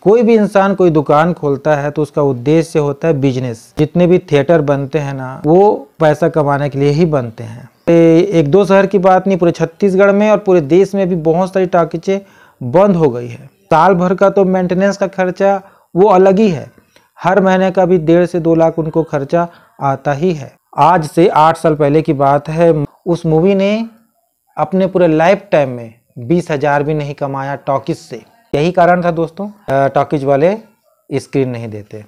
कोई भी इंसान कोई दुकान खोलता है तो उसका उद्देश्य होता है बिजनेस। जितने भी थिएटर बनते हैं ना, वो पैसा कमाने के लिए ही बनते हैं। एक दो शहर की बात नहीं, पूरे छत्तीसगढ़ में और पूरे देश में भी बहुत सारी टॉकीजें बंद हो गई है। साल भर का तो मेंटेनेंस का खर्चा वो अलग ही है। हर महीने का भी 1.5 से 2 लाख उनको खर्चा आता ही है। आज से 8 साल पहले की बात है, उस मूवी ने अपने पूरे लाइफ टाइम में 20,000 भी नहीं कमाया टॉकीज से। यही कारण था दोस्तों, टॉकीज वाले स्क्रीन नहीं देते।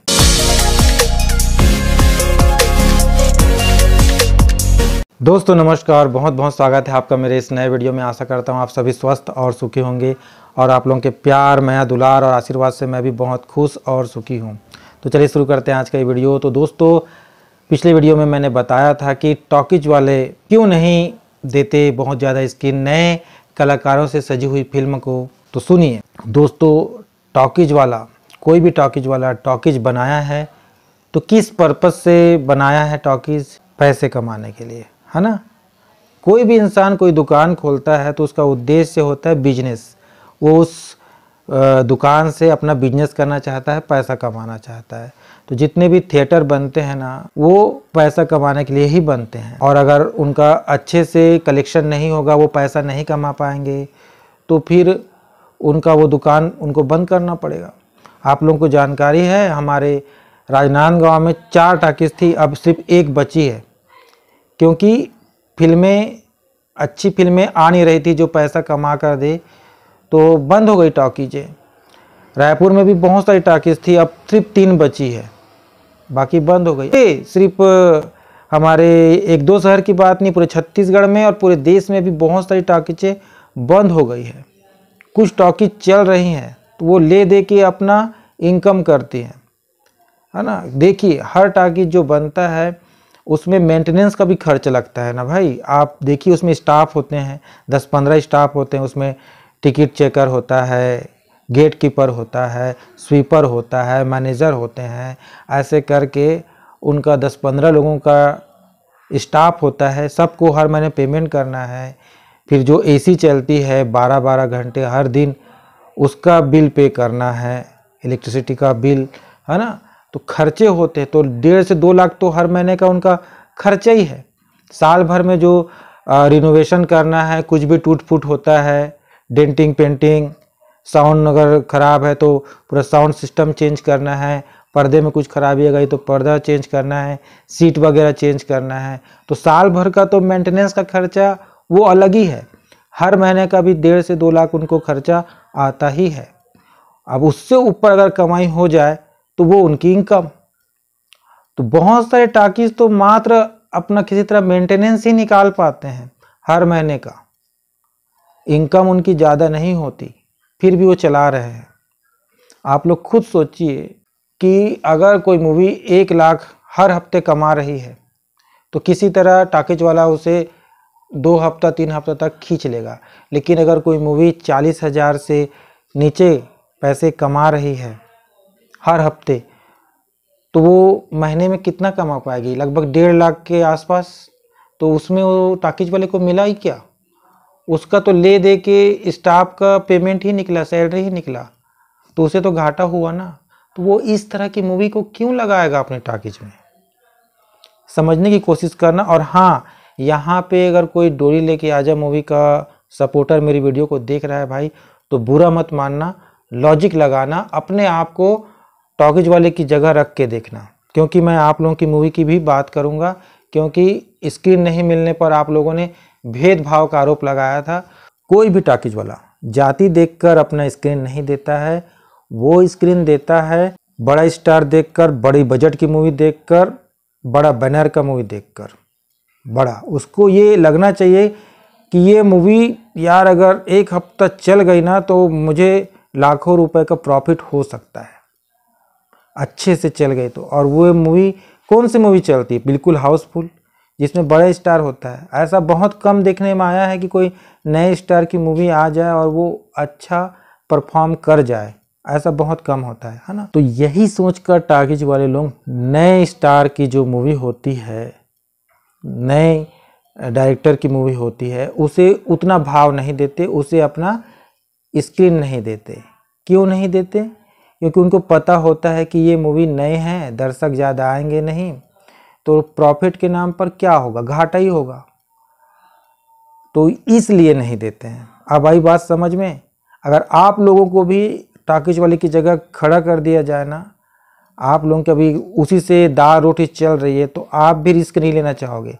दोस्तों नमस्कार, बहुत बहुत स्वागत है आपका मेरे इस नए वीडियो में। आशा करता हूँ आप सभी स्वस्थ और सुखी होंगे और आप लोगों के प्यार, माया, दुलार और आशीर्वाद से मैं भी बहुत खुश और सुखी हूँ। तो चलिए शुरू करते हैं आज का ये वीडियो। तो दोस्तों पिछले वीडियो में मैंने बताया था कि टॉकीज वाले क्यों नहीं देते बहुत ज़्यादा स्क्रीन नए कलाकारों से सजी हुई फिल्म को। तो सुनिए दोस्तों, टॉकीज वाला, कोई भी टॉकीज वाला टॉकीज बनाया है तो किस पर्पस से बनाया है? टॉकीज पैसे कमाने के लिए, है ना। कोई भी इंसान कोई दुकान खोलता है तो उसका उद्देश्य होता है बिजनेस। वो उस दुकान से अपना बिजनेस करना चाहता है, पैसा कमाना चाहता है। तो जितने भी थिएटर बनते हैं ना, वो पैसा कमाने के लिए ही बनते हैं। और अगर उनका अच्छे से कलेक्शन नहीं होगा, वो पैसा नहीं कमा पाएंगे, तो फिर उनका वो दुकान उनको बंद करना पड़ेगा। आप लोगों को जानकारी है, हमारे राजनांदगांव में 4 टॉकीज थी, अब सिर्फ 1 बची है। क्योंकि अच्छी फिल्में आ नहीं रही थी जो पैसा कमा कर दे, तो बंद हो गई टॉकीजें। रायपुर में भी बहुत सारी टॉकीज थी, अब सिर्फ 3 बची है, बाकी बंद हो गई। सिर्फ हमारे 1-2 शहर की बात नहीं, पूरे छत्तीसगढ़ में और पूरे देश में भी बहुत सारी टॉकीजें बंद हो गई है। कुछ टॉकीज चल रही हैं तो वो ले दे के अपना इनकम करती हैं, है ना। देखिए हर टॉकीज जो बनता है उसमें मेंटेनेंस का भी खर्च लगता है ना भाई। आप देखिए उसमें स्टाफ होते हैं, 10-15 स्टाफ होते हैं। उसमें टिकट चेकर होता है, गेट कीपर होता है, स्वीपर होता है, मैनेजर होते हैं। ऐसे करके उनका 10-15 लोगों का स्टाफ होता है। सबको हर महीने पेमेंट करना है। फिर जो एसी चलती है 12-12 घंटे हर दिन, उसका बिल पे करना है, इलेक्ट्रिसिटी का बिल, है ना। तो खर्चे होते हैं। तो 1.5 से 2 लाख तो हर महीने का उनका खर्चा ही है। साल भर में जो रिनोवेशन करना है, कुछ भी टूट फूट होता है, डेंटिंग पेंटिंग, साउंड अगर ख़राब है तो पूरा साउंड सिस्टम चेंज करना है, पर्दे में कुछ खराबी आ गई तो पर्दा चेंज करना है, सीट वगैरह चेंज करना है। तो साल भर का तो मेंटेनेंस का खर्चा वो अलग ही है। हर महीने का भी 1.5 से 2 लाख उनको खर्चा आता ही है। अब उससे ऊपर अगर कमाई हो जाए तो वो उनकी इनकम। तो बहुत सारे टॉकीज तो मात्र अपना किसी तरह मेंटेनेंस ही निकाल पाते हैं। हर महीने का इनकम उनकी ज़्यादा नहीं होती, फिर भी वो चला रहे हैं। आप लोग खुद सोचिए कि अगर कोई मूवी 1 लाख हर हफ्ते कमा रही है तो किसी तरह टॉकीज वाला उसे 2 हफ्ता 3 हफ्ता तक खींच लेगा। लेकिन अगर कोई मूवी 40,000 से नीचे पैसे कमा रही है हर हफ्ते, तो वो महीने में कितना कमा पाएगी? लगभग 1.5 लाख के आसपास। तो उसमें वो टॉकीज वाले को मिला ही क्या? उसका तो ले दे के स्टाफ का पेमेंट ही निकला, सैलरी ही निकला, तो उसे तो घाटा हुआ ना। तो वो इस तरह की मूवी को क्यों लगाएगा अपने टॉकीज में? समझने की कोशिश करना। और हाँ, यहाँ पे अगर कोई डोरी लेके आजा मूवी का सपोर्टर मेरी वीडियो को देख रहा है भाई, तो बुरा मत मानना, लॉजिक लगाना, अपने आप को टॉकीज वाले की जगह रख के देखना। क्योंकि मैं आप लोगों की मूवी की भी बात करूँगा, क्योंकि स्क्रीन नहीं मिलने पर आप लोगों ने भेदभाव का आरोप लगाया था। कोई भी टॉकीज वाला जाति देखकर अपना स्क्रीन नहीं देता है। वो स्क्रीन देता है बड़ा स्टार देखकर, बड़ी बजट की मूवी देखकर, बड़ा बैनर का मूवी देखकर। बड़ा उसको ये लगना चाहिए कि ये मूवी यार अगर 1 हफ्ता चल गई ना तो मुझे लाखों रुपए का प्रॉफिट हो सकता है, अच्छे से चल गई तो। और वो मूवी कौन सी मूवी चलती है? बिल्कुल हाउसफुल, जिसमें बड़ा स्टार होता है। ऐसा बहुत कम देखने में आया है कि कोई नए स्टार की मूवी आ जाए और वो अच्छा परफॉर्म कर जाए, ऐसा बहुत कम होता है ना। तो यही सोचकर टॉकीज वाले लोग नए स्टार की जो मूवी होती है, नए डायरेक्टर की मूवी होती है, उसे उतना भाव नहीं देते, उसे अपना स्क्रीन नहीं देते। क्यों नहीं देते? क्योंकि उनको पता होता है कि ये मूवी नए हैं, दर्शक ज़्यादा आएंगे नहीं, तो प्रॉफिट के नाम पर क्या होगा, घाटा ही होगा, तो इसलिए नहीं देते हैं। अब आई बात समझ में। अगर आप लोगों को भी टॉकीज वाले की जगह खड़ा कर दिया जाए ना, आप लोगों की अभी उसी से दाल रोटी चल रही है, तो आप भी रिस्क नहीं लेना चाहोगे।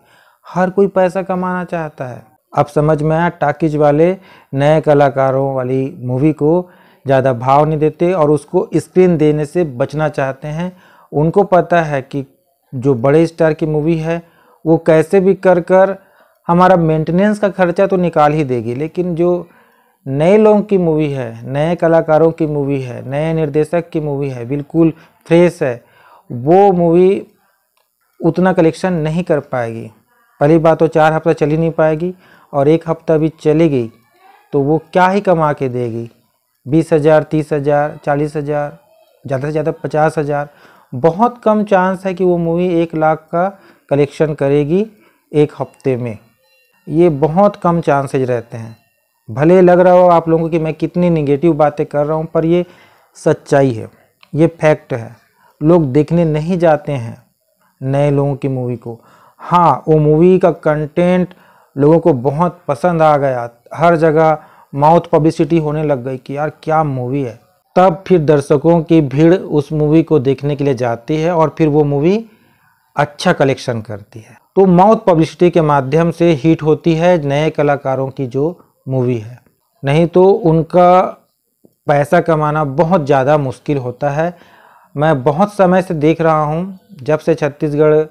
हर कोई पैसा कमाना चाहता है। अब समझ में आया, टॉकीज वाले नए कलाकारों वाली मूवी को ज़्यादा भाव नहीं देते और उसको स्क्रीन देने से बचना चाहते हैं। उनको पता है कि जो बड़े स्टार की मूवी है वो कैसे भी कर कर हमारा मेंटेनेंस का खर्चा तो निकाल ही देगी, लेकिन जो नए लोगों की मूवी है, नए कलाकारों की मूवी है, नए निर्देशक की मूवी है, बिल्कुल फ्रेश है, वो मूवी उतना कलेक्शन नहीं कर पाएगी। पहली बात तो 4 हफ्ता चल ही नहीं पाएगी, और 1 हफ्ता भी चलेगी तो वो क्या ही कमा के देगी। 20,000, 30,000, 40,000, ज़्यादा से ज़्यादा 50,000। बहुत कम चांस है कि वो मूवी 1 लाख का कलेक्शन करेगी 1 हफ्ते में। ये बहुत कम चांसेज रहते हैं। भले लग रहा हो आप लोगों को कि मैं कितनी निगेटिव बातें कर रहा हूँ, पर ये सच्चाई है, ये फैक्ट है। लोग देखने नहीं जाते हैं नए लोगों की मूवी को। हाँ, वो मूवी का कंटेंट लोगों को बहुत पसंद आ गया, हर जगह माउथ पब्लिसिटी होने लग गई कि यार क्या मूवी है, तब फिर दर्शकों की भीड़ उस मूवी को देखने के लिए जाती है और फिर वो मूवी अच्छा कलेक्शन करती है। तो माउथ पब्लिसिटी के माध्यम से हिट होती है नए कलाकारों की जो मूवी है, नहीं तो उनका पैसा कमाना बहुत ज़्यादा मुश्किल होता है। मैं बहुत समय से देख रहा हूँ, जब से छत्तीसगढ़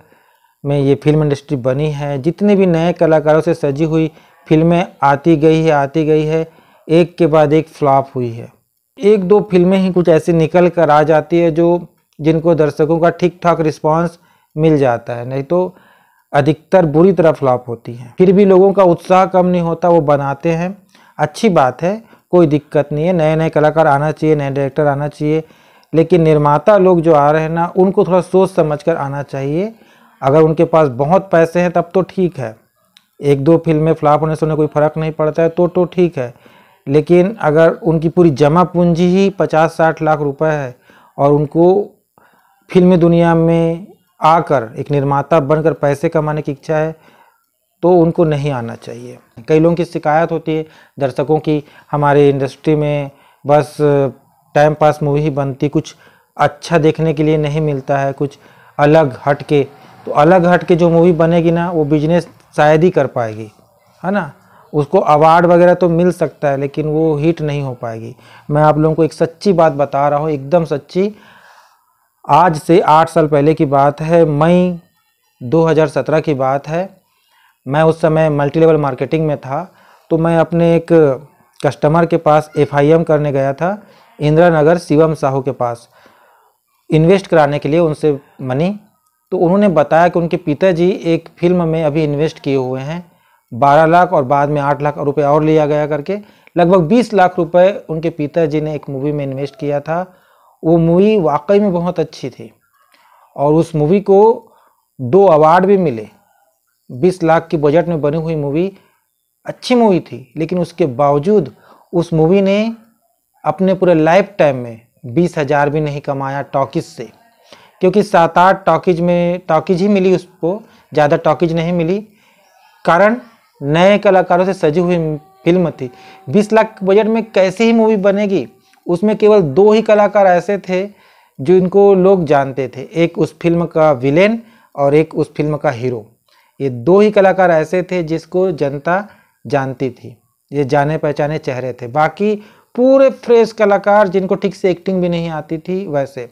में ये फिल्म इंडस्ट्री बनी है, जितने भी नए कलाकारों से सजी हुई फिल्में आती गई है, एक के बाद एक फ्लॉप हुई है। 1-2 फिल्में ही कुछ ऐसी निकल कर आ जाती है जो जिनको दर्शकों का ठीक ठाक रिस्पांस मिल जाता है, नहीं तो अधिकतर बुरी तरह फ्लॉप होती हैं। फिर भी लोगों का उत्साह कम नहीं होता, वो बनाते हैं। अच्छी बात है, कोई दिक्कत नहीं है, नए नए कलाकार आना चाहिए, नए डायरेक्टर आना चाहिए, लेकिन निर्माता लोग जो आ रहे हैं ना, उनको थोड़ा सोच समझ कर आना चाहिए। अगर उनके पास बहुत पैसे हैं तब तो ठीक है, 1-2 फिल्में फ्लॉप होने से उन्हें कोई फ़र्क नहीं पड़ता है तो ठीक है। लेकिन अगर उनकी पूरी जमा पूंजी ही 50-60 लाख रुपए है और उनको फिल्मी दुनिया में आकर एक निर्माता बनकर पैसे कमाने की इच्छा है, तो उनको नहीं आना चाहिए। कई लोगों की शिकायत होती है दर्शकों की, हमारे इंडस्ट्री में बस टाइम पास मूवी ही बनती, कुछ अच्छा देखने के लिए नहीं मिलता है, कुछ अलग हट के। तो अलग हट के जो मूवी बनेगी ना, वो बिजनेस शायद ही कर पाएगी, है ना। उसको अवार्ड वगैरह तो मिल सकता है, लेकिन वो हिट नहीं हो पाएगी। मैं आप लोगों को एक सच्ची बात बता रहा हूँ, एकदम सच्ची। आज से 8 साल पहले की बात है, मई 2017 की बात है। मैं उस समय मल्टी लेवल मार्केटिंग में था, तो मैं अपने एक कस्टमर के पास FIM करने गया था, इंदिरा नगर शिवम साहू के पास, इन्वेस्ट कराने के लिए उनसे मनी। तो उन्होंने बताया कि उनके पिताजी एक फिल्म में अभी इन्वेस्ट किए हुए हैं 12 लाख, और बाद में 8 लाख रुपए और लिया गया करके लगभग 20 लाख रुपए उनके पिताजी ने एक मूवी में इन्वेस्ट किया था। वो मूवी वाकई में बहुत अच्छी थी और उस मूवी को 2 अवार्ड भी मिले। 20 लाख की बजट में बनी हुई मूवी, अच्छी मूवी थी, लेकिन उसके बावजूद उस मूवी ने अपने पूरे लाइफ टाइम में 20,000 भी नहीं कमाया टॉकीज से, क्योंकि 7-8 टॉकीज ही मिली उसको, ज़्यादा टॉकीज नहीं मिली। कारण नए कलाकारों से सजी हुई फिल्म थी। 20 लाख बजट में कैसी ही मूवी बनेगी, उसमें केवल 2 ही कलाकार ऐसे थे जो इनको लोग जानते थे, एक उस फिल्म का विलेन और एक उस फिल्म का हीरो। ये 2 ही कलाकार ऐसे थे जिसको जनता जानती थी, ये जाने पहचाने चेहरे थे। बाकी पूरे फ्रेश कलाकार जिनको ठीक से एक्टिंग भी नहीं आती थी वैसे।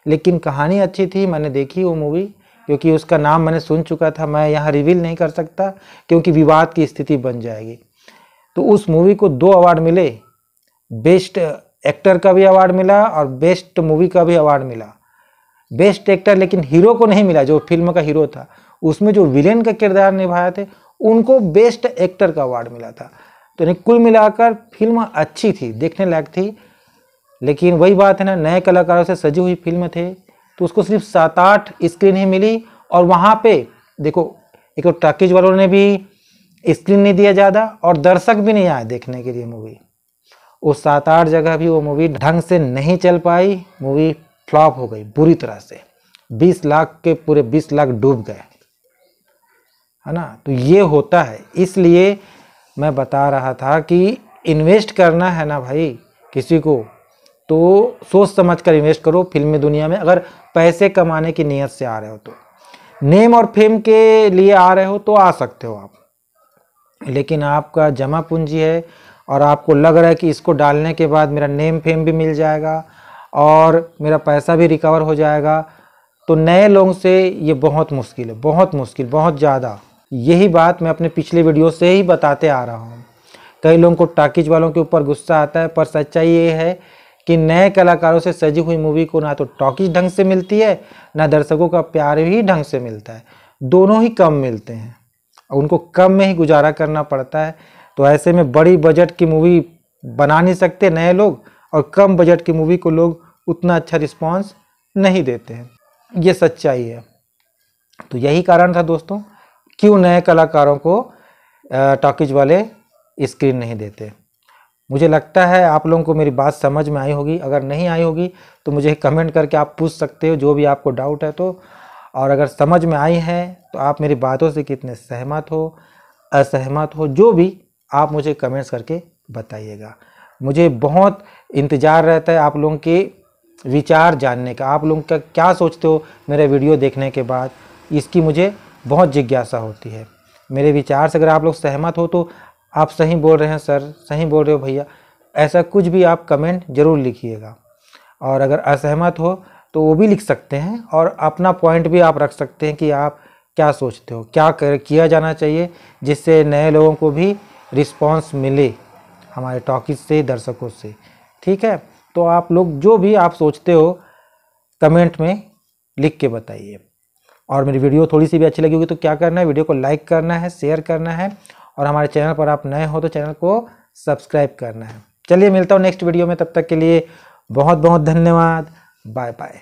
लेकिन कहानी अच्छी थी, मैंने देखी वो मूवी, क्योंकि उसका नाम मैंने सुन चुका था। मैं यहाँ रिवील नहीं कर सकता क्योंकि विवाद की स्थिति बन जाएगी। तो उस मूवी को 2 अवार्ड मिले, बेस्ट एक्टर का भी अवार्ड मिला और बेस्ट मूवी का भी अवार्ड मिला। बेस्ट एक्टर लेकिन हीरो को नहीं मिला, जो फिल्म का हीरो था, उसमें जो विलेन का किरदार निभाए थे उनको बेस्ट एक्टर का अवार्ड मिला था। तो कुल मिलाकर फिल्म अच्छी थी, देखने लायक थी। लेकिन वही बात है ना, नए कलाकारों से सजी हुई फिल्म थे, तो उसको सिर्फ 7-8 स्क्रीन ही मिली। और वहाँ पे देखो, एक टॉकीज वालों ने भी स्क्रीन नहीं दिया ज़्यादा और दर्शक भी नहीं आए देखने के लिए मूवी। उस 7-8 जगह भी वो मूवी ढंग से नहीं चल पाई, मूवी फ्लॉप हो गई बुरी तरह से। 20 लाख के पूरे 20 लाख डूब गए, है ना। तो ये होता है, इसलिए मैं बता रहा था कि इन्वेस्ट करना है ना भाई किसी को, तो सोच समझ कर इन्वेस्ट करो फिल्मी दुनिया में। अगर पैसे कमाने की नीयत से आ रहे हो तो, नेम और फेम के लिए आ रहे हो तो आ सकते हो आप, लेकिन आपका जमा पूंजी है और आपको लग रहा है कि इसको डालने के बाद मेरा नेम फेम भी मिल जाएगा और मेरा पैसा भी रिकवर हो जाएगा, तो नए लोगों से ये बहुत मुश्किल है, बहुत मुश्किल, बहुत ज़्यादा। यही बात मैं अपने पिछले वीडियो से ही बताते आ रहा हूँ। कई लोगों को टॉकीज वालों के ऊपर गुस्सा आता है, पर सच्चाई ये है कि नए कलाकारों से सजी हुई मूवी को ना तो टॉकीज ढंग से मिलती है, ना दर्शकों का प्यार भी ढंग से मिलता है, दोनों ही कम मिलते हैं और उनको कम में ही गुजारा करना पड़ता है। तो ऐसे में बड़ी बजट की मूवी बना नहीं सकते नए लोग, और कम बजट की मूवी को लोग उतना अच्छा रिस्पॉन्स नहीं देते हैं, ये सच्चाई है। तो यही कारण था दोस्तों, क्यों नए कलाकारों को टॉकीज वाले स्क्रीन नहीं देते। मुझे लगता है आप लोगों को मेरी बात समझ में आई होगी, अगर नहीं आई होगी तो मुझे कमेंट करके आप पूछ सकते हो, जो भी आपको डाउट है तो। और अगर समझ में आई है तो आप मेरी बातों से कितने सहमत हो, असहमत हो, जो भी आप मुझे कमेंट्स करके बताइएगा। मुझे बहुत इंतज़ार रहता है आप लोगों के विचार जानने का, आप लोग का क्या सोचते हो मेरे वीडियो देखने के बाद, इसकी मुझे बहुत जिज्ञासा होती है। मेरे विचार से अगर आप लोग सहमत हो तो आप सही बोल रहे हैं सर, सही बोल रहे हो भैया, ऐसा कुछ भी आप कमेंट ज़रूर लिखिएगा। और अगर असहमत हो तो वो भी लिख सकते हैं और अपना पॉइंट भी आप रख सकते हैं कि आप क्या सोचते हो, क्या किया जाना चाहिए जिससे नए लोगों को भी रिस्पांस मिले हमारे टॉकीज से, दर्शकों से। ठीक है, तो आप लोग जो भी आप सोचते हो कमेंट में लिख के बताइए। और मेरी वीडियो थोड़ी सी भी अच्छी लगी होगी तो क्या करना है, वीडियो को लाइक करना है, शेयर करना है, और हमारे चैनल पर आप नए हो तो चैनल को सब्सक्राइब करना है। चलिए मिलता हूँ नेक्स्ट वीडियो में, तब तक के लिए बहुत बहुत धन्यवाद, बाय बाय।